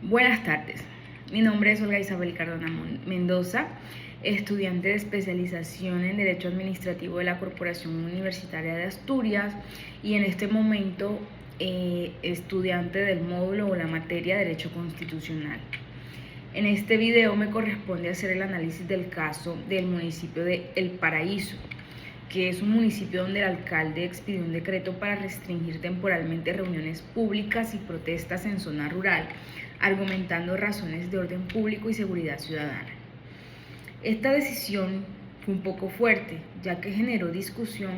Buenas tardes, mi nombre es Olga Isabel Cardona Mendoza, estudiante de especialización en Derecho Administrativo de la Corporación Universitaria de Asturias y en este momento estudiante del módulo o la materia Derecho Constitucional. En este video me corresponde hacer el análisis del caso del municipio de El Paraíso, que es un municipio donde el alcalde expidió un decreto para restringir temporalmente reuniones públicas y protestas en zona rural, argumentando razones de orden público y seguridad ciudadana. Esta decisión fue un poco fuerte, ya que generó discusión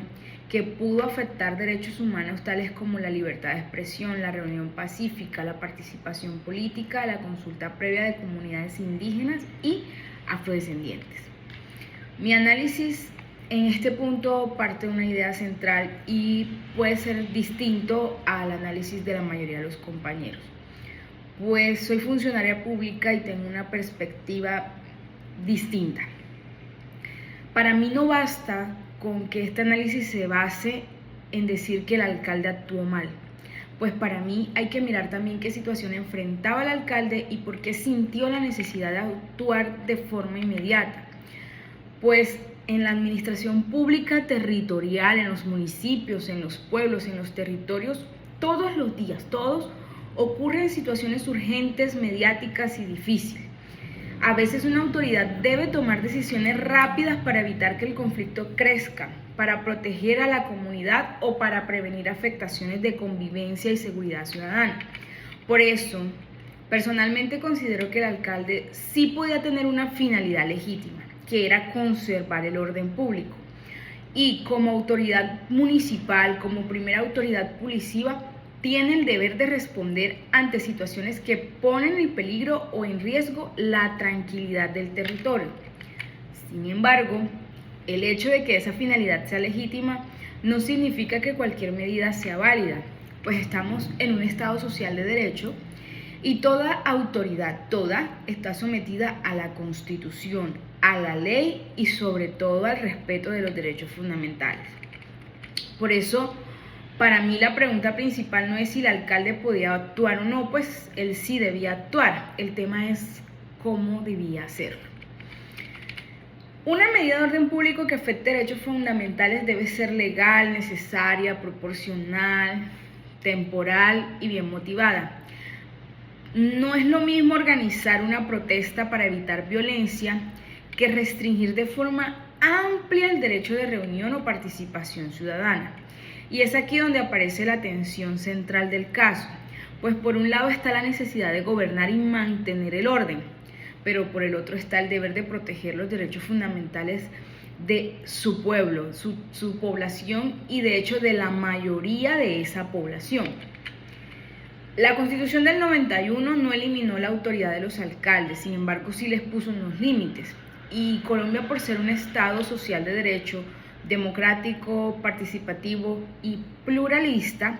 que pudo afectar derechos humanos tales como la libertad de expresión, la reunión pacífica, la participación política, la consulta previa de comunidades indígenas y afrodescendientes. Mi análisis en este punto parte de una idea central y puede ser distinto al análisis de la mayoría de los compañeros, pues soy funcionaria pública y tengo una perspectiva distinta. Para mí no basta con que este análisis se base en decir que el alcalde actuó mal, pues para mí hay que mirar también qué situación enfrentaba el alcalde y por qué sintió la necesidad de actuar de forma inmediata. Pues en la administración pública territorial, en los municipios, en los pueblos, en los territorios, todos los días, ocurren situaciones urgentes, mediáticas y difíciles. A veces una autoridad debe tomar decisiones rápidas para evitar que el conflicto crezca, para proteger a la comunidad o para prevenir afectaciones de convivencia y seguridad ciudadana. Por eso, personalmente considero que el alcalde sí podía tener una finalidad legítima, que era conservar el orden público. Y como autoridad municipal, como primera autoridad policiva, tiene el deber de responder ante situaciones que ponen en peligro o en riesgo la tranquilidad del territorio. Sin embargo, el hecho de que esa finalidad sea legítima no significa que cualquier medida sea válida, pues estamos en un Estado social de derecho y toda autoridad, está sometida a la Constitución, a la ley y sobre todo al respeto de los derechos fundamentales. Por eso, para mí la pregunta principal no es si el alcalde podía actuar o no, pues él sí debía actuar. El tema es cómo debía hacerlo. Una medida de orden público que afecte derechos fundamentales debe ser legal, necesaria, proporcional, temporal y bien motivada. No es lo mismo organizar una protesta para evitar violencia que restringir de forma amplia el derecho de reunión o participación ciudadana. Y es aquí donde aparece la tensión central del caso, pues por un lado está la necesidad de gobernar y mantener el orden, pero por el otro está el deber de proteger los derechos fundamentales de su pueblo, su población y de hecho de la mayoría de esa población. La Constitución del 91 no eliminó la autoridad de los alcaldes, sin embargo sí les puso unos límites. Y Colombia, por ser un Estado social de derecho, democrático, participativo y pluralista,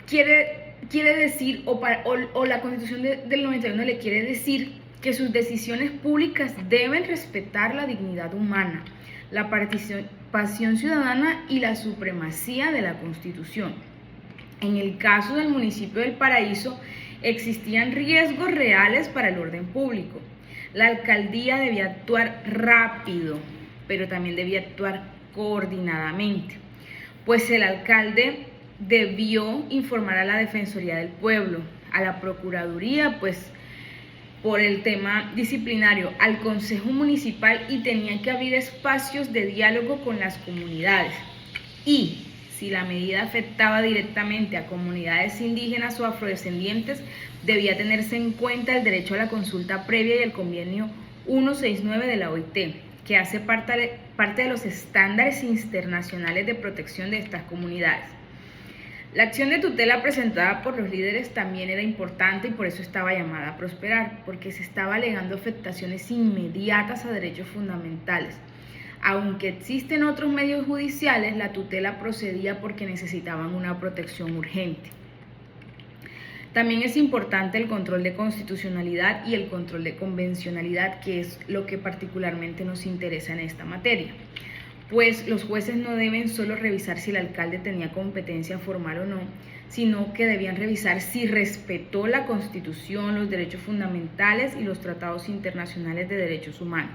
quiere decir, o la Constitución del 91 le quiere decir que sus decisiones públicas deben respetar la dignidad humana, la participación ciudadana y la supremacía de la Constitución. En el caso del municipio del Paraíso, existían riesgos reales para el orden público. La alcaldía debía actuar rápido, pero también debía actuar coordinadamente, pues el alcalde debió informar a la Defensoría del Pueblo, a la Procuraduría, pues por el tema disciplinario, al Consejo Municipal y tenía que abrir espacios de diálogo con las comunidades. Y si la medida afectaba directamente a comunidades indígenas o afrodescendientes, debía tenerse en cuenta el derecho a la consulta previa y el convenio 169 de la OIT, que hace parte de los estándares internacionales de protección de estas comunidades. La acción de tutela presentada por los líderes también era importante y por eso estaba llamada a prosperar, porque se estaba alegando afectaciones inmediatas a derechos fundamentales. Aunque existen otros medios judiciales, la tutela procedía porque necesitaban una protección urgente. También es importante el control de constitucionalidad y el control de convencionalidad, que es lo que particularmente nos interesa en esta materia. Pues los jueces no deben solo revisar si el alcalde tenía competencia formal o no, sino que debían revisar si respetó la Constitución, los derechos fundamentales y los tratados internacionales de derechos humanos.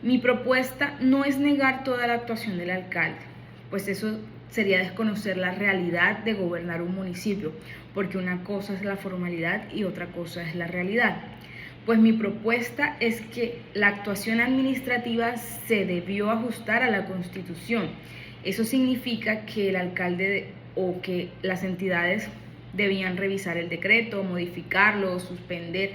Mi propuesta no es negar toda la actuación del alcalde, pues eso sería desconocer la realidad de gobernar un municipio, porque una cosa es la formalidad y otra cosa es la realidad. Pues mi propuesta es que la actuación administrativa se debió ajustar a la Constitución. Eso significa que el alcalde o que las entidades debían revisar el decreto, modificarlo, suspender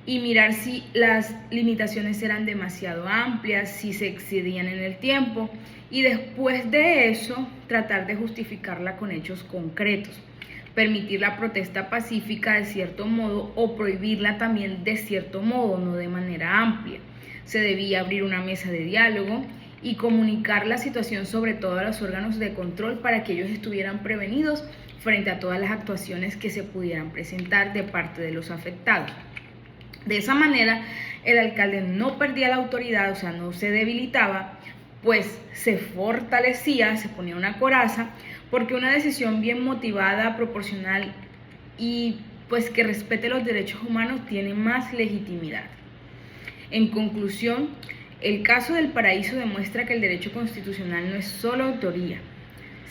y mirar si las limitaciones eran demasiado amplias, si se excedían en el tiempo, y después de eso tratar de justificarla con hechos concretos. Permitir la protesta pacífica de cierto modo o prohibirla también de cierto modo, no de manera amplia. Se debía abrir una mesa de diálogo y comunicar la situación sobre todo a los órganos de control para que ellos estuvieran prevenidos frente a todas las actuaciones que se pudieran presentar de parte de los afectados. De esa manera, el alcalde no perdía la autoridad, o sea, no se debilitaba, pues se fortalecía, se ponía una coraza, porque una decisión bien motivada, proporcional y pues que respete los derechos humanos tiene más legitimidad. En conclusión, el caso del Paraíso demuestra que el derecho constitucional no es solo autoría,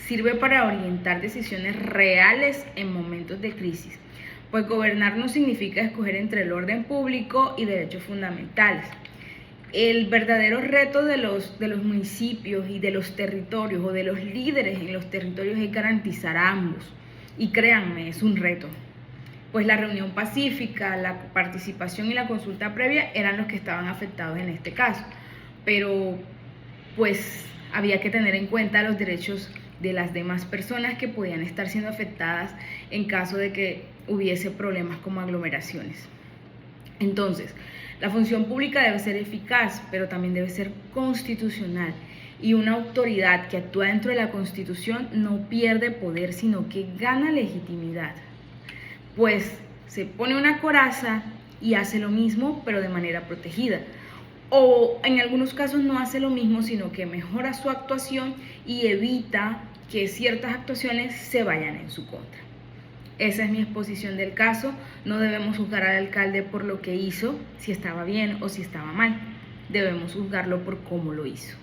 sirve para orientar decisiones reales en momentos de crisis, pues gobernar no significa escoger entre el orden público y derechos fundamentales. El verdadero reto de los municipios y de los territorios o de los líderes en los territorios es garantizar a ambos. Y créanme, es un reto, pues la reunión pacífica, la participación y la consulta previa eran los que estaban afectados en este caso. Pero pues había que tener en cuenta los derechos de las demás personas que podían estar siendo afectadas en caso de que hubiese problemas como aglomeraciones. Entonces, la función pública debe ser eficaz, pero también debe ser constitucional. Y una autoridad que actúa dentro de la Constitución no pierde poder, sino que gana legitimidad. Pues se pone una coraza y hace lo mismo, pero de manera protegida. O en algunos casos no hace lo mismo, sino que mejora su actuación y evita que ciertas actuaciones se vayan en su contra. Esa es mi exposición del caso. No debemos juzgar al alcalde por lo que hizo, si estaba bien o si estaba mal. Debemos juzgarlo por cómo lo hizo.